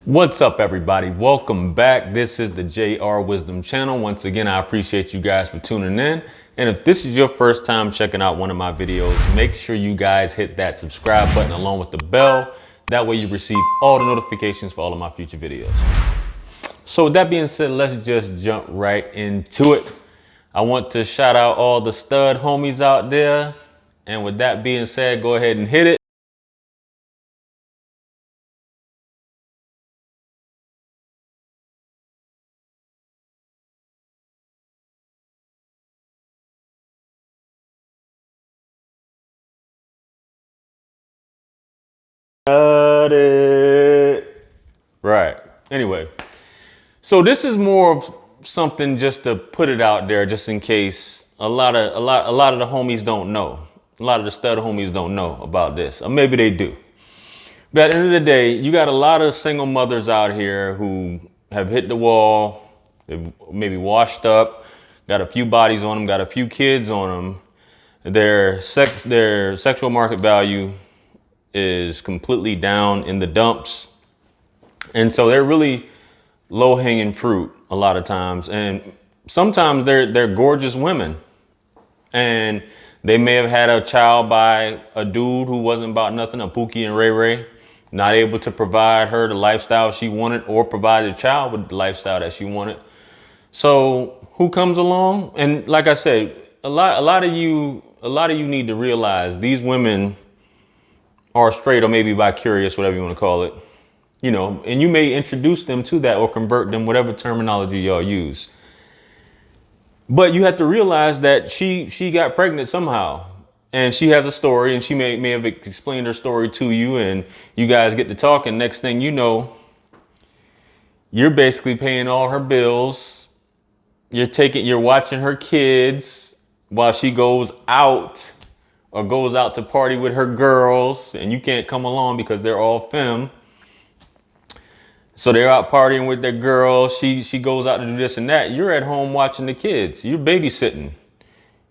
What's up, everybody? Welcome back. This is the JR Wisdom channel. Once again, I appreciate you guys for tuning in. And if this is your first time checking out one of my videos, make sure you guys hit that subscribe button along with the bell. That way you receive all the notifications for all of my future videos. So with that being said, let's just jump right into it. I want to shout out all the stud homies out there. And with that being said, go ahead and hit it. Right. Anyway, so this is more of something just to put it out there, just in case a lot of the homies don't know. A lot of the stud homies don't know about this, or maybe they do. But at the end of the day, you got a lot of single mothers out here who have hit the wall, they've maybe washed up, got a few bodies on them, got a few kids on them. Their sexual market value is completely down in the dumps. And so they're really low-hanging fruit a lot of times. And sometimes they're gorgeous women. And they may have had a child by a dude who wasn't about nothing, a Pookie and Ray Ray, not able to provide her the lifestyle she wanted or provide the child with the lifestyle that she wanted. So who comes along? And like I said, a lot of you need to realize these women are straight or maybe bi-curious, whatever you want to call it. You know, and you may introduce them to that or convert them, whatever terminology y'all use. But you have to realize that she got pregnant somehow, and she has a story, and she may have explained her story to you, and you guys get to talk, and next thing you know, you're basically paying all her bills. You're watching her kids while she goes out or goes out to party with her girls, and you can't come along because they're all femme. So they're out partying with their girls. She goes out to do this and that. You're at home watching the kids. You're babysitting.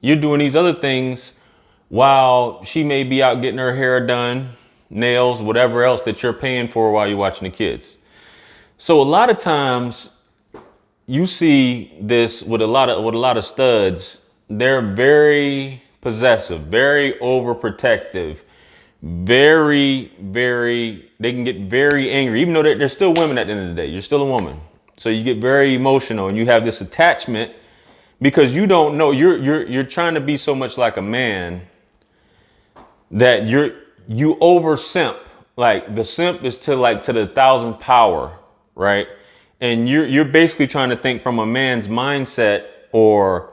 You're doing these other things while she may be out getting her hair done, nails, whatever else that you're paying for while you're watching the kids. So a lot of times you see this with a lot of studs. They're very possessive, very overprotective. They can get very angry, even though they're still women at the end of the day. You're still a woman. So you get very emotional and you have this attachment because you don't know, you're trying to be so much like a man that you over simp. Like the simp is to the 1,000th power, right? And you're basically trying to think from a man's mindset or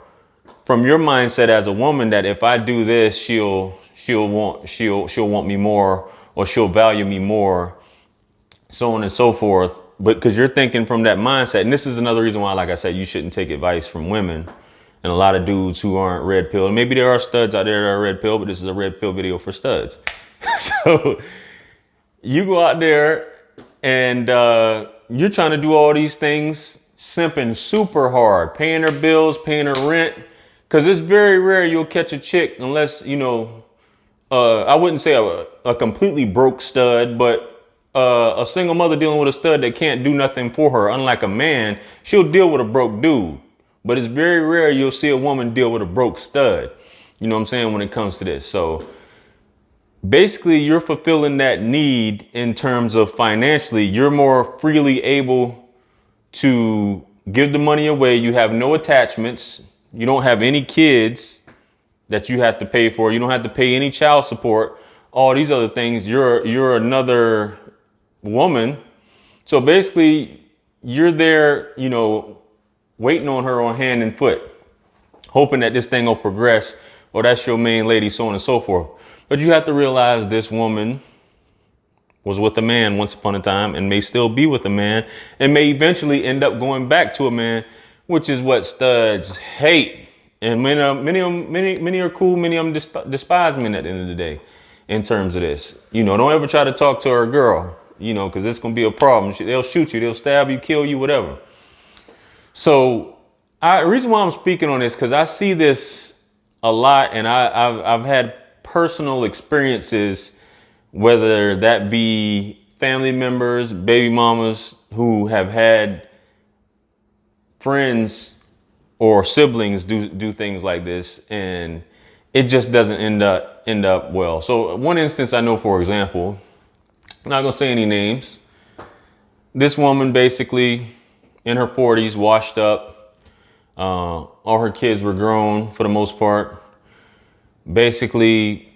from your mindset as a woman that if I do this, she'll want me more, or she'll value me more, so on and so forth. But because you're thinking from that mindset, and this is another reason why, like I said, you shouldn't take advice from women and a lot of dudes who aren't red pill. Maybe there are studs out there that are red pill, but this is a red pill video for studs. So you go out there and you're trying to do all these things, simping super hard, paying her bills, paying her rent, because it's very rare you'll catch a chick unless, you know, I wouldn't say a completely broke stud, but a single mother dealing with a stud that can't do nothing for her. Unlike a man, she'll deal with a broke dude. But it's very rare you'll see a woman deal with a broke stud. You know what I'm saying, when it comes to this. So basically, you're fulfilling that need in terms of financially. You're more freely able to give the money away. You have no attachments. You don't have any kids that you have to pay for. You don't have to pay any child support, all these other things. You're another woman. So basically you're there, you know, waiting on her on hand and foot, hoping that this thing will progress, or that's your main lady, so on and so forth. But you have to realize this woman was with a man once upon a time and may still be with a man and may eventually end up going back to a man, which is what studs hate. And many are cool. Many of them despise men at the end of the day in terms of this. You know, don't ever try to talk to her girl, you know, because it's going to be a problem. They'll shoot you. They'll stab you, kill you, whatever. So the reason why I'm speaking on this, because I see this a lot, and I've had personal experiences, whether that be family members, baby mamas who have had friends or siblings do things like this, and it just doesn't end up well. So one instance I know, for example, I'm not gonna say any names. This woman basically in her 40s, washed up. All her kids were grown for the most part. Basically,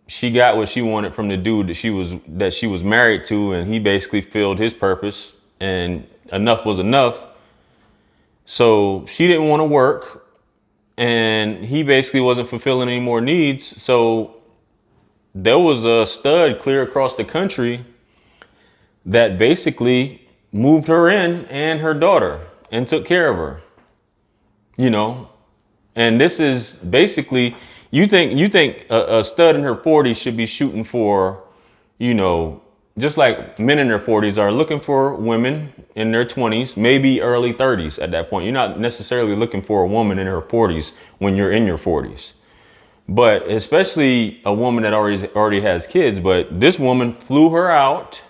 she got what she wanted from the dude that she was married to, and he basically filled his purpose, and enough was enough. So she didn't want to work, and he basically wasn't fulfilling any more needs. So there was a stud clear across the country that basically moved her in and her daughter and took care of her, you know. And this is basically, you think a stud in her 40s should be shooting for, you know, just like men in their 40s are looking for women in their 20s, maybe early 30s at that point. You're not necessarily looking for a woman in her 40s when you're in your 40s. But especially a woman that already has kids. But this woman flew her out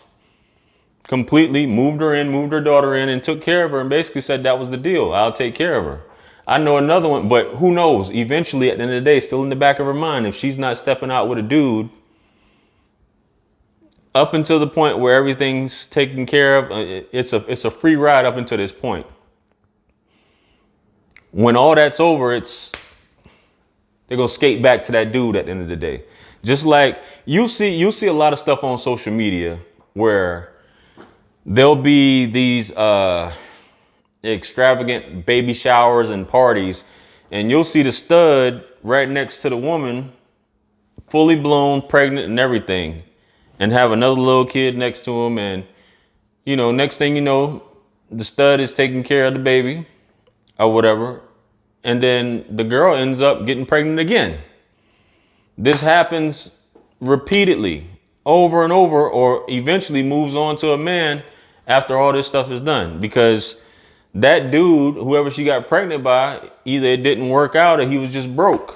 completely, moved her in, moved her daughter in, and took care of her, and basically said that was the deal. I'll take care of her. I know another one, but who knows? Eventually, at the end of the day, still in the back of her mind, if she's not stepping out with a dude, up until the point where everything's taken care of, it's a free ride up until this point. When all that's over, they're gonna skate back to that dude at the end of the day. Just like you'll see a lot of stuff on social media where there'll be these extravagant baby showers and parties, and you'll see the stud right next to the woman, fully blown, pregnant and everything, and have another little kid next to him. And, you know, next thing you know, the stud is taking care of the baby or whatever. And then the girl ends up getting pregnant again. This happens repeatedly, over and over, or eventually moves on to a man after all this stuff is done, because that dude, whoever she got pregnant by, either it didn't work out or he was just broke.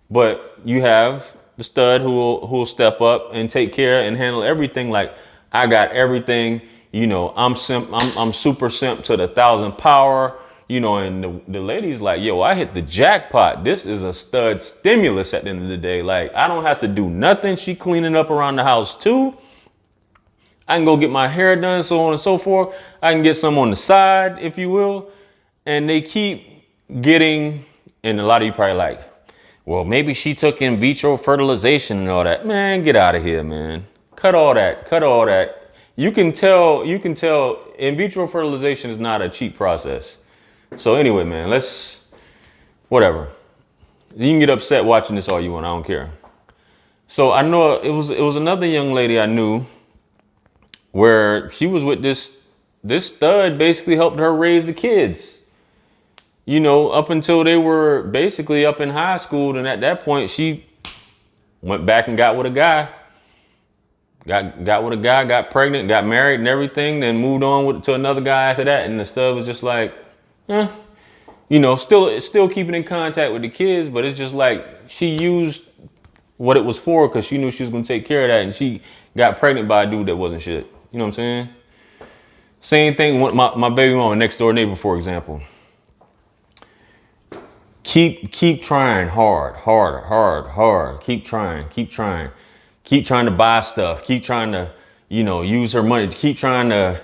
But you have the stud who'll step up and take care and handle everything. Like, I got everything, you know, I'm super simp to the 1,000 power, you know. And the lady's like, yo, I hit the jackpot. This is a stud stimulus at the end of the day. Like, I don't have to do nothing. She cleaning up around the house too. I can go get my hair done, so on and so forth. I can get some on the side, if you will. And they keep getting, and a lot of you probably like, well, maybe she took in vitro fertilization and all that. Man, get out of here, man. Cut all that. You can tell in vitro fertilization is not a cheap process. So anyway, man, whatever. You can get upset watching this all you want. I don't care. So I know it was another young lady I knew where she was with this stud, basically helped her raise the kids, you know, up until they were basically up in high school. And at that point, she went back and got with a guy, got pregnant, got married and everything, then moved on to another guy after that. And the stud was just like, you know, still keeping in contact with the kids, but it's just like she used what it was for, because she knew she was going to take care of that. And she got pregnant by a dude that wasn't shit. You know what I'm saying? Same thing with my baby mama, next door neighbor, for example. Keep trying hard. Keep trying to buy stuff. Keep trying to, you know, use her money. Keep trying to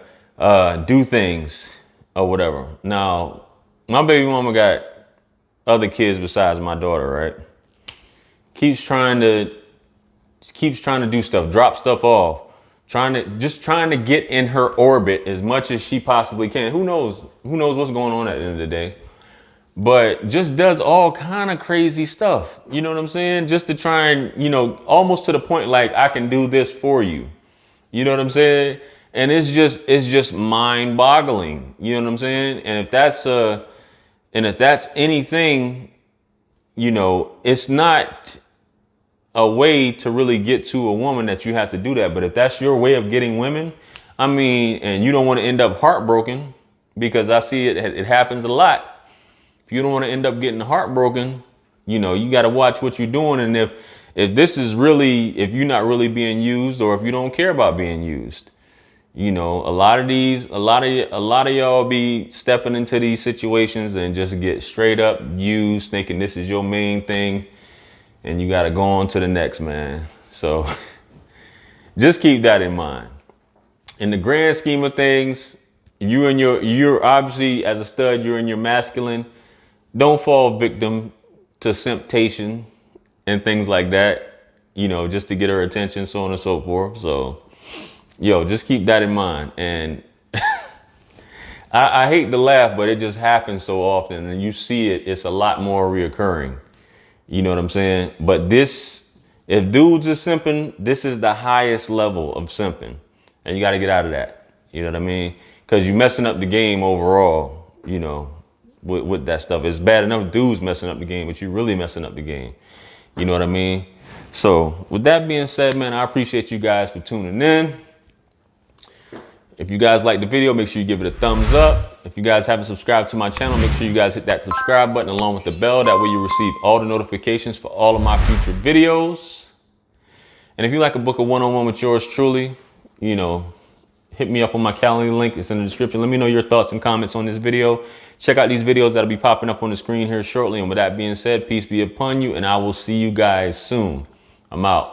do things or whatever. Now, my baby mama got other kids besides my daughter, right? Keeps trying to do stuff, drop stuff off. Trying to get in her orbit as much as she possibly can. Who knows what's going on at the end of the day, but just does all kind of crazy stuff. You know what I'm saying? Just to try and, you know, almost to the point like, I can do this for you. You know what I'm saying? And it's just mind boggling. You know what I'm saying? And if that's anything, you know, it's not a way to really get to a woman that you have to do that. But if that's your way of getting women, I mean, and you don't want to end up heartbroken, because I see it happens a lot. If you don't want to end up getting heartbroken, you know, you got to watch what you're doing. And if this is really, if you're not really being used, or if you don't care about being used, you know, a lot of y'all be stepping into these situations and just get straight up used, thinking this is your main thing, and you got to go on to the next, man. So just keep that in mind. In the grand scheme of things, you're obviously, as a stud, you're in your masculine. Don't fall victim to temptation and things like that, you know, just to get her attention, so on and so forth. So, yo, just keep that in mind. And I hate to laugh, but it just happens so often, and you see it, it's a lot more reoccurring. You know what I'm saying? But this, if dudes are simping, this is the highest level of simping, and you got to get out of that. You know what I mean? Because you're messing up the game overall, you know, with that stuff. It's bad enough dudes messing up the game, but you're really messing up the game. You know what I mean? So with that being said, man, I appreciate you guys for tuning in. If you guys like the video, make sure you give it a thumbs up. If you guys haven't subscribed to my channel, make sure you guys hit that subscribe button along with the bell. That way you receive all the notifications for all of my future videos. And if you like a book of one-on-one with yours truly, you know, hit me up on my calendar link. It's in the description. Let me know your thoughts and comments on this video. Check out these videos that'll be popping up on the screen here shortly. And with that being said, peace be upon you, and I will see you guys soon. I'm out.